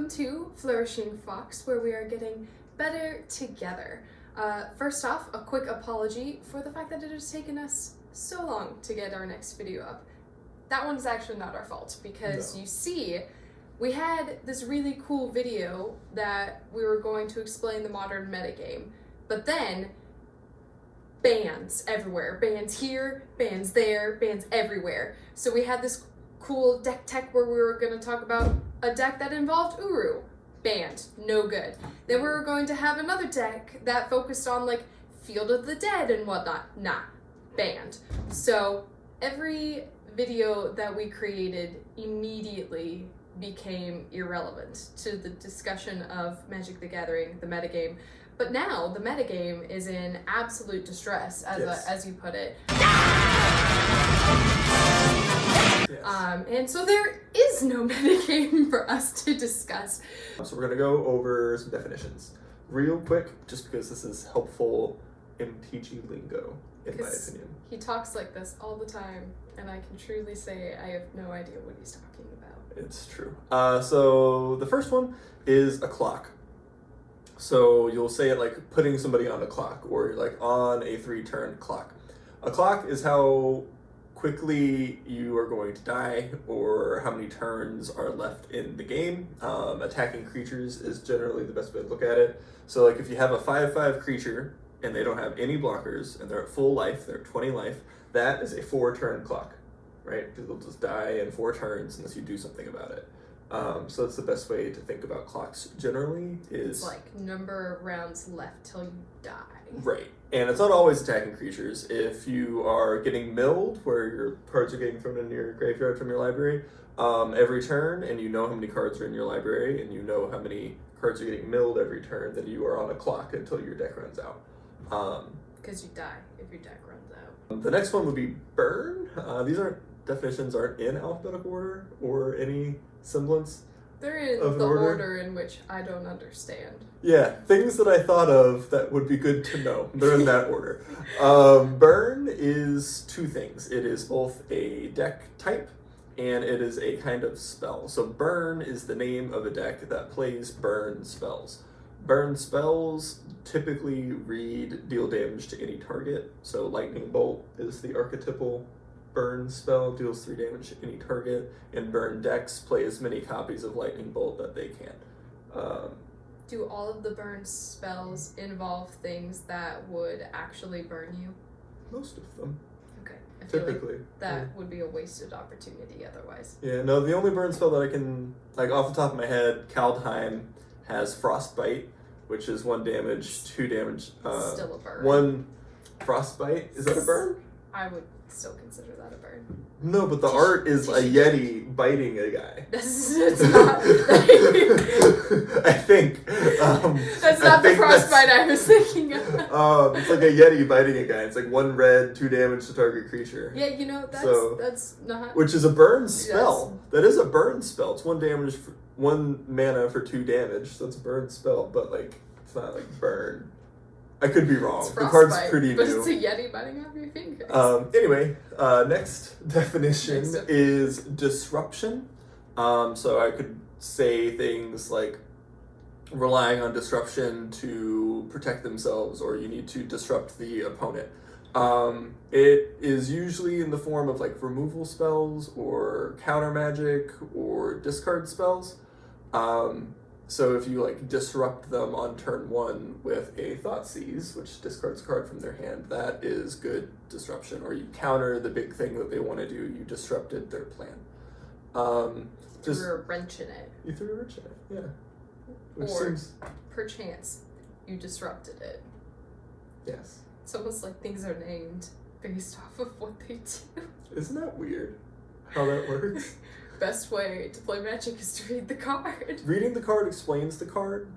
to Flourishing Fox, where we are getting better together. First off, a quick apology for the fact that it has taken us so long to get our next video up. That one's actually not our fault, because you see, we had this really cool video that we were going to explain the modern metagame, but then bans everywhere. Bans here, bans there, bans everywhere. So we had this cool deck tech where we were going to talk about a deck that involved Uru. Banned. No good. Then we were going to have another deck that focused on like Field of the Dead and whatnot. Nah. Banned. So every video that we created immediately became irrelevant to the discussion of Magic the Gathering, the metagame. But now the metagame is in absolute distress, as you put it. Yes. And so there is no metagame for us to discuss. So we're going to go over some definitions real quick, just because this is helpful MTG lingo, in my opinion. He talks like this all the time, and I can truly say I have no idea what he's talking about. It's true. So the first one is a clock. So you'll say it like putting somebody on a clock, or like on a 3-turn clock. A clock is how quickly you are going to die, or how many turns are left in the game. Attacking creatures is generally the best way to look at it. So like if you have a 5/5 creature and they don't have any blockers and they're at full life, they're at 20 life, that is a 4-turn clock, right? Because they'll just die in 4 turns unless you do something about it. So that's the best way to think about clocks generally is... It's like number of rounds left till you die. Right. And it's not always attacking creatures. If you are getting milled, where your cards are getting thrown in your graveyard from your library, every turn, and you know how many cards are in your library, and you know how many cards are getting milled every turn, then you are on a clock until your deck runs out. Because you die if your deck runs out. The next one would be burn. These definitions aren't in alphabetical order or any semblance. They're in the order in which I don't understand. Yeah, things that I thought of that would be good to know. They're in that order. Burn is 2 things. It is both a deck type and it is a kind of spell. So burn is the name of a deck that plays burn spells. Burn spells typically read deal damage to any target. So lightning bolt is the archetypal burn spell, deals 3 damage to any target, and burn decks play as many copies of lightning bolt that they can. Do all of the burn spells involve things that would actually burn you? Most of them. Okay. I feel Typically. like that would be a wasted opportunity otherwise. Yeah, no, the only burn spell that I can, like off the top of my head, Kaldheim has Frostbite, which is 1 damage, 2 damage. Still a burn. 1 Frostbite. Is that a burn? I would still consider that a burn. No, but the art is a Yeti biting a guy. It's not. I think. That's not the frostbite I was thinking of. It's like a Yeti biting a guy. It's like 1 red, 2 damage to target creature. Yeah, you know, that's not... Which is a burn spell. Yes. That is a burn spell. It's 1 damage, 1 mana for 2 damage. So it's a burn spell, but like, it's not like burn. I could be wrong. The card's pretty but new. But it's a Yeti biting off your fingers. Anyway, next definition is disruption. So I could say things like relying on disruption to protect themselves, or you need to disrupt the opponent. It is usually in the form of like removal spells or counter magic or discard spells. So if you like disrupt them on turn 1 with a Thoughtseize, which discards a card from their hand, that is good disruption. Or you counter the big thing that they want to do, you disrupted their plan. Threw a wrench in it. You threw a wrench in it, yeah. Which or seems... perchance, you disrupted it. Yes. It's almost like things are named based off of what they do. Isn't that weird how that works? Best way to play Magic is to read the card. Reading the card explains the card.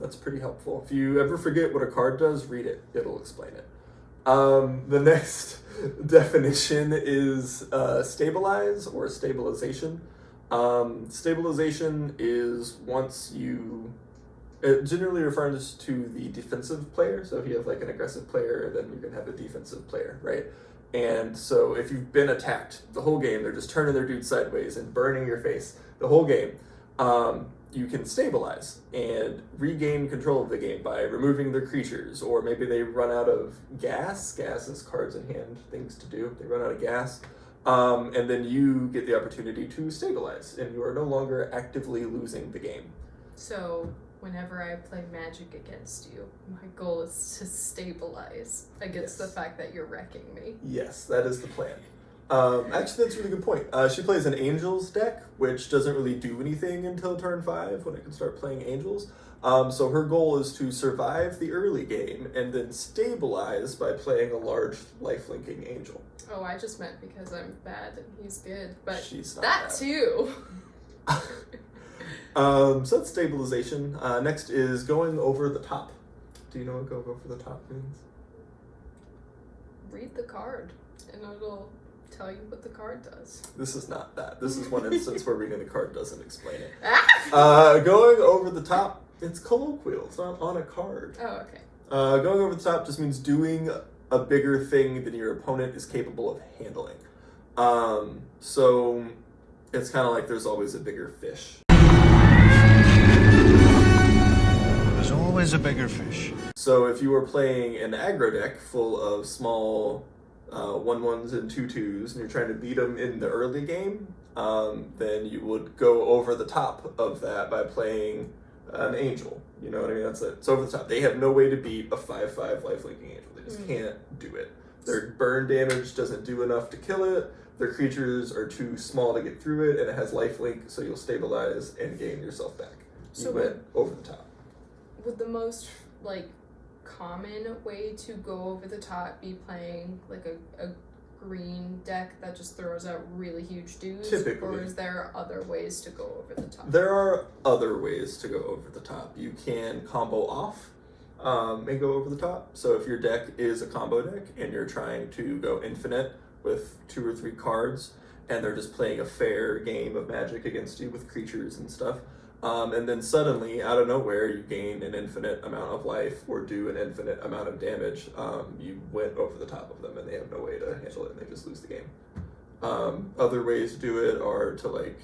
That's pretty helpful. If you ever forget what a card does, read it. It'll explain it. The next definition is stabilize or stabilization. Stabilization is once you... It generally refers to the defensive player. So if you have like an aggressive player, then you're going to have a defensive player, right? And so if you've been attacked the whole game, they're just turning their dude sideways and burning your face the whole game. you can stabilize and regain control of the game by removing their creatures, or maybe they run out of gas. Gas is cards in hand, things to do. They run out of gas. And then you get the opportunity to stabilize, and you are no longer actively losing the game. So whenever I play Magic against you, my goal is to stabilize against the fact that you're wrecking me. Yes, that is the plan. Actually, that's a really good point. She plays an Angels deck, which doesn't really do anything until turn 5 when it can start playing Angels. So her goal is to survive the early game and then stabilize by playing a large life-linking Angel. Oh, I just meant because I'm bad and he's good, but she's not that bad. Too. So that's stabilization. Next is going over the top. Do you know what going over the top means? Read the card, and it'll tell you what the card does. This is not that. This is one instance where reading the card doesn't explain it. Ah! Going over the top, it's colloquial. It's not on a card. Oh, okay. Going over the top just means doing a bigger thing than your opponent is capable of handling. So it's kind of like there's always a bigger fish. There's always a bigger fish. So if you were playing an aggro deck full of small 1/1s and 2/2s, and you're trying to beat them in the early game, then you would go over the top of that by playing an Angel. You know what I mean? That's it. It's over the top. They have no way to beat a 5/5 lifelinking Angel. They just can't do it. Their burn damage doesn't do enough to kill it. Their creatures are too small to get through it, and it has lifelink, so you'll stabilize and gain yourself back. You went over the top. Would the most, common way to go over the top be playing, a green deck that just throws out really huge dudes? Typically. Or is there other ways to go over the top? There are other ways to go over the top. You can combo off and go over the top. So if your deck is a combo deck and you're trying to go infinite with 2 or 3 cards, and they're just playing a fair game of Magic against you with creatures and stuff, and then suddenly, out of nowhere, you gain an infinite amount of life or do an infinite amount of damage, you went over the top of them and they have no way to handle it and they just lose the game. Other ways to do it are to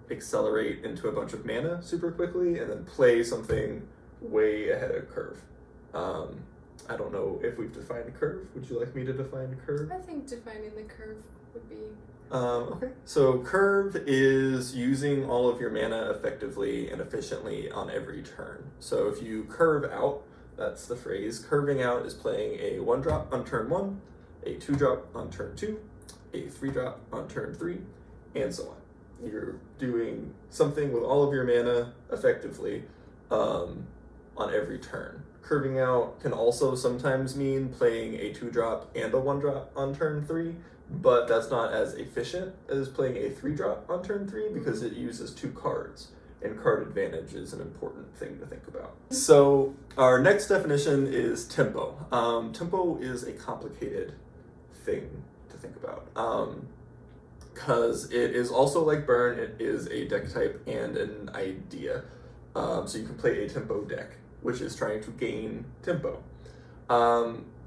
accelerate into a bunch of mana super quickly and then play something way ahead of curve. I don't know if we've defined curve. Would you like me to define curve? I think defining the curve would be... Okay, so curve is using all of your mana effectively and efficiently on every turn. So if you curve out, that's the phrase. Curving out is playing a 1-drop on turn 1, a 2-drop on turn 2, a 3-drop on turn 3, and so on. You're doing something with all of your mana effectively on every turn. Curving out can also sometimes mean playing a 2-drop and a 1-drop on turn 3, but that's not as efficient as playing a 3-drop on turn 3 because it uses 2 cards, and card advantage is an important thing to think about. So our next definition is tempo. Tempo is a complicated thing to think about because it is also like burn. It is a deck type and an idea. So you can play a tempo deck, which is trying to gain tempo.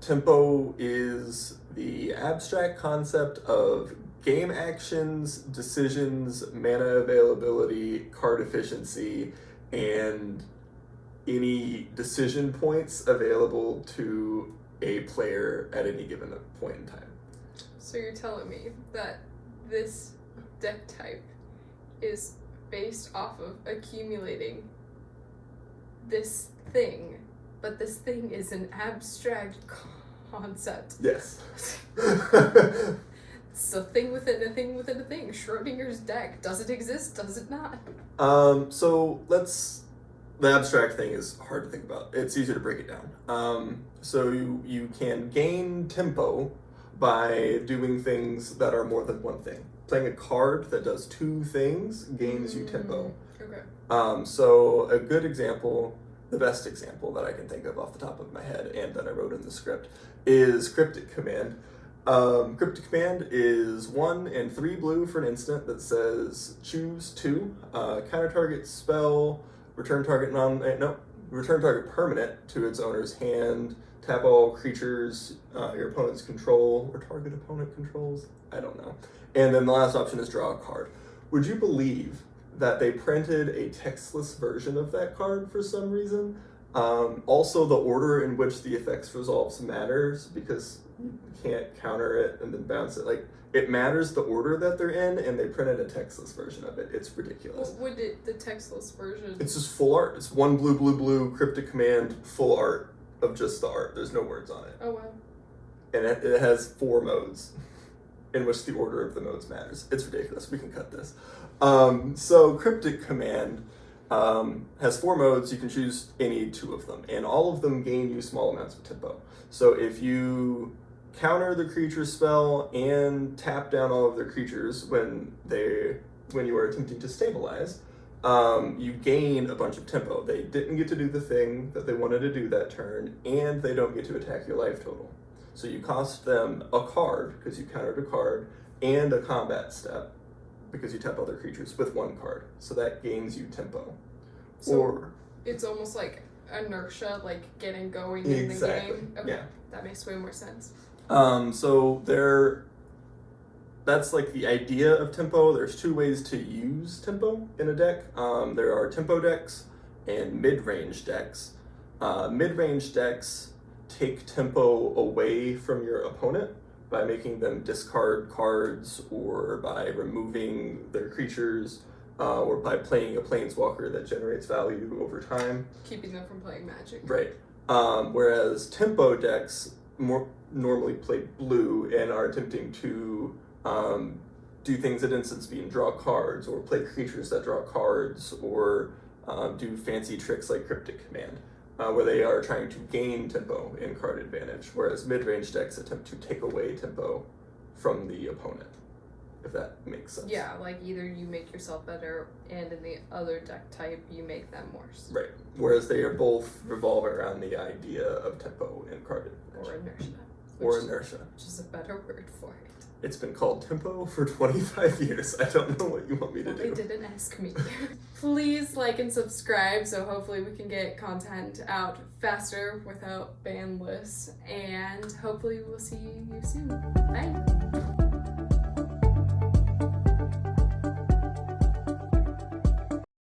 Tempo is the abstract concept of game actions, decisions, mana availability, card efficiency, and any decision points available to a player at any given point in time. So you're telling me that this deck type is based off of accumulating this thing, but this thing is an abstract concept. Yes. It's a thing within a thing within a thing. Schrodinger's deck. Does it exist? Does it not? So the abstract thing is hard to think about. It's easier to break it down. So you can gain tempo by doing things that are more than one thing. Playing a card that does 2 things gains you tempo. Okay. So a good example, the best example that I can think of off the top of my head and that I wrote in the script is Cryptic Command. Cryptic Command is 1 and 3 blue for an instant that says choose 2, counter target spell, return target permanent to its owner's hand, tap all creatures your opponent's control or target opponent controls. I don't know. And then the last option is draw a card. Would you believe that they printed a textless version of that card for some reason. Also, the order in which the effects resolves matters because you can't counter it and then bounce it. Like, it matters the order that they're in, and they printed a textless version of it. It's ridiculous. What would the textless version? It's just full art. It's one blue, blue, blue cryptic command, full art of just the art. There's no words on it. Oh, wow. And it has 4 modes in which the order of the modes matters. It's ridiculous. We can cut this. So cryptic command has 4 modes. You can choose any 2 of them, and all of them gain you small amounts of tempo. So if you counter the creature spell and tap down all of their creatures when you are attempting to stabilize, you gain a bunch of tempo. They didn't get to do the thing that they wanted to do that turn, and they don't get to attack your life total. So you cost them a card, because you countered a card, and a combat step, because you tap other creatures with 1 card. So that gains you tempo. So it's almost like inertia, like getting going in the game. Okay. Yeah. That makes way more sense. So that's like the idea of tempo. There's 2 ways to use tempo in a deck. There are tempo decks and mid-range decks. Mid-range decks take tempo away from your opponent by making them discard cards, or by removing their creatures, or by playing a planeswalker that generates value over time. Keeping them from playing Magic. Right. Whereas tempo decks normally play blue and are attempting to do things at instant speed and draw cards, or play creatures that draw cards, or do fancy tricks like Cryptic Command, where they are trying to gain tempo and card advantage, whereas mid-range decks attempt to take away tempo from the opponent, if that makes sense. Yeah, like either you make yourself better, and in the other deck type, you make them worse. Right. Whereas they are both revolve around the idea of tempo and card advantage. Or inertia. Or inertia. Which is a better word for it. It's been called tempo for 25 years. I don't know what you want me to do. They didn't ask me. Please like and subscribe, so hopefully we can get content out faster without ban lists. And hopefully we'll see you soon. Bye!